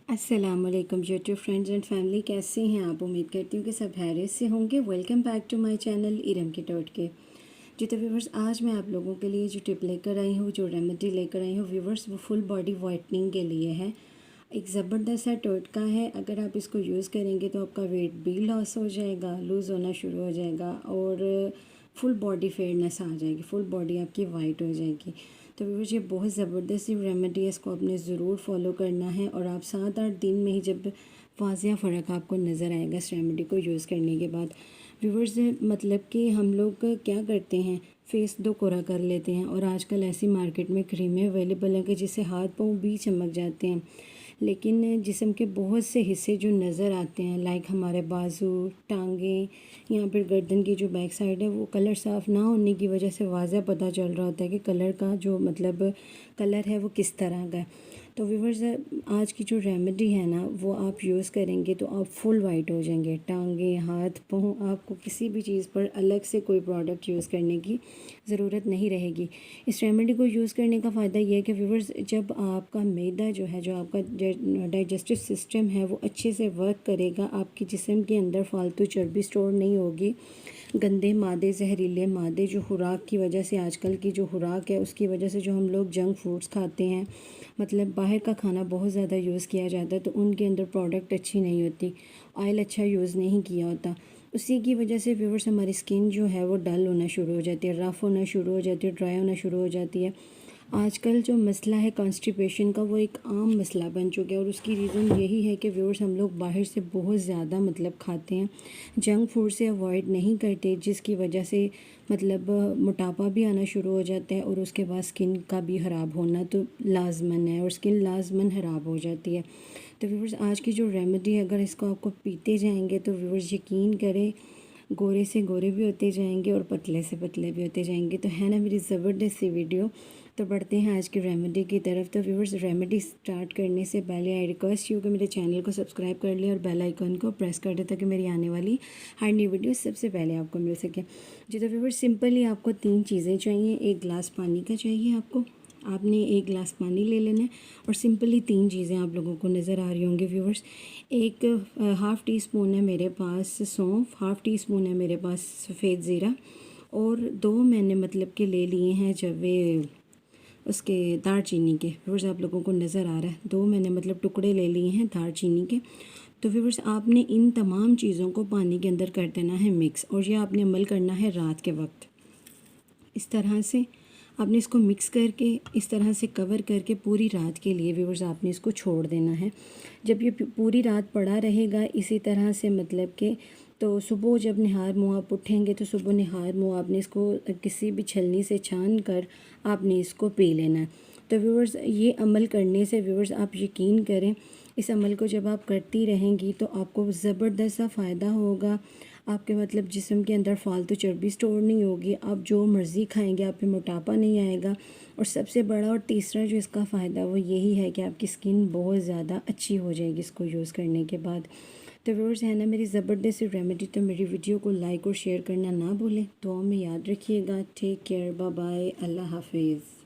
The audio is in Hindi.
अस्सलामुअलैकुम यूट्यूब फ्रेंड्स एंड फैमिली, कैसे हैं आप। उम्मीद करती हूँ कि सब खैरियत से होंगे। Welcome back to my channel Iram के टोटके। जी तो व्यूवर्स, आज मैं आप लोगों के लिए जो टिप लेकर आई हूँ, जो रेमेडी लेकर आई हूँ व्यूवर्स, वो फुल बॉडी वाइटनिंग के लिए है। एक ज़बरदस्त सा टोटका है। अगर आप इसको यूज़ करेंगे तो आपका वेट भी लॉस हो जाएगा, लूज़ होना शुरू हो जाएगा और फुल बॉडी फेयरनेस आ जाएगी, फुल बॉडी आपकी वाइट हो जाएगी। तो व्यूअर्स, ये बहुत ज़बरदस्त सी रेमेडी है, इसको आपने ज़रूर फॉलो करना है और आप 7-8 दिन में ही जब वाज़िया फ़र्क आपको नज़र आएगा इस रेमेडी को यूज़ करने के बाद। व्यूअर्स, मतलब कि हम लोग क्या करते हैं, फेस दो कोरा कर लेते हैं और आजकल ऐसी मार्केट में क्रीमें अवेलेबल हैं कि जिससे हाथ पाँव भी चमक जाते हैं, लेकिन जिस्म के बहुत से हिस्से जो नज़र आते हैं, लाइक हमारे बाजू, टांगें या फिर गर्दन की जो बैक साइड है, वो कलर साफ़ ना होने की वजह से वाज़ह पता चल रहा होता है कि कलर का जो मतलब कलर है वो किस तरह का है। तो व्यूअर्स, आज की जो रेमेडी है ना, वो आप यूज़ करेंगे तो आप फुल वाइट हो जाएंगे। टांगें, हाथ पाँव, आपको किसी भी चीज़ पर अलग से कोई प्रोडक्ट यूज़ करने की ज़रूरत नहीं रहेगी। इस रेमेडी को यूज़ करने का फ़ायदा ये है कि व्यूअर्स, जब आपका मैदा जो है, जो आपका डाइजेस्टिव सिस्टम है, वो अच्छे से वर्क करेगा, आपके जिस्म के अंदर फालतू चर्बी स्टोर नहीं होगी। गंदे मादे, जहरीले मादे जो खुराक की वजह से, आजकल की जो खुराक है उसकी वजह से जो हम लोग जंक फूड्स खाते हैं, मतलब बाहर का खाना बहुत ज़्यादा यूज़ किया जाता है, तो उनके अंदर प्रोडक्ट अच्छी नहीं होती, ऑयल अच्छा यूज़ नहीं किया होता। उसी की वजह से व्यूअर्स, हमारी स्किन जो है वो डल होना शुरू हो जाती है, रफ़ होना शुरू हो जाती है, ड्राई होना शुरू हो जाती है। आजकल जो मसला है कॉन्स्टिपेशन का, वो एक आम मसला बन चुका है और उसकी रीज़न यही है कि व्यूअर्स, हम लोग बाहर से बहुत ज़्यादा मतलब खाते हैं, जंक फूड से अवॉइड नहीं करते, जिसकी वजह से मतलब मोटापा भी आना शुरू हो जाता है और उसके बाद स्किन का भी ख़राब होना तो लाजमन है और स्किन लाजमन ख़राब हो जाती है। तो व्यूअर्स, आज की जो रेमेडी है, अगर इसको आपको पीते जाएंगे तो व्यूअर्स यकीन करें, गोरे से गोरे भी होते जाएंगे और पतले से पतले भी होते जाएंगे। तो है ना मेरी ज़बरदस्त सी वीडियो। तो बढ़ते हैं आज की रेमेडी की तरफ। तो व्यूअर्स, रेमेडी स्टार्ट करने से पहले आई रिक्वेस्ट यू कि मेरे चैनल को सब्सक्राइब कर लें और बेल आइकन को प्रेस कर दें ताकि मेरी आने वाली हर नई वीडियो सबसे पहले आपको मिल सके। जी तो व्यूअर्स, सिंपली आपको 3 चीज़ें चाहिए। 1 गिलास पानी का चाहिए आपको, आपने 1 गिलास पानी ले लेना है और सिंपली 3 चीज़ें आप लोगों को नज़र आ रही होंगी व्यूअर्स। एक हाफ़ टी स्पून है मेरे पास सौंफ, हाफ़ टी स्पून है मेरे पास सफ़ेद ज़ीरा और 2 मैंने मतलब के ले लिए हैं जवे उसके दालचीनी के। व्यूअर्स, आप लोगों को नज़र आ रहा है, 2 मैंने मतलब टुकड़े ले लिए हैं दालचीनी के। तो व्यूअर्स, आपने इन तमाम चीज़ों को पानी के अंदर कर देना है मिक्स और ये आपने अमल करना है रात के वक्त। इस तरह से आपने इसको मिक्स करके इस तरह से कवर करके पूरी रात के लिए व्यूअर्स आपने इसको छोड़ देना है। जब ये पूरी रात पड़ा रहेगा इसी तरह से, मतलब कि तो सुबह जब निहार मुँह आप उठेंगे तो सुबह निहार मुँह आपने इसको किसी भी छलनी से छान कर आपने इसको पी लेना है। तो व्यूअर्स, ये अमल करने से व्यूअर्स, आप यकीन करें, इस अमल को जब आप करती रहेंगी तो आपको ज़बरदस्त सा फ़ायदा होगा। आपके मतलब जिस्म के अंदर फालतू चर्बी स्टोर नहीं होगी, आप जो मर्ज़ी खाएंगे आप पे मोटापा नहीं आएगा और सबसे बड़ा और तीसरा जो इसका फ़ायदा वो यही है कि आपकी स्किन बहुत ज़्यादा अच्छी हो जाएगी इसको यूज़ करने के बाद। तो व्यूअर्स, है ना मेरी ज़बरदस्त रेमेडी। तो मेरी वीडियो को लाइक और शेयर करना ना भूलें, दुआ में याद रखिएगा। टेक केयर, बाय बाय, अल्लाह हाफिज़।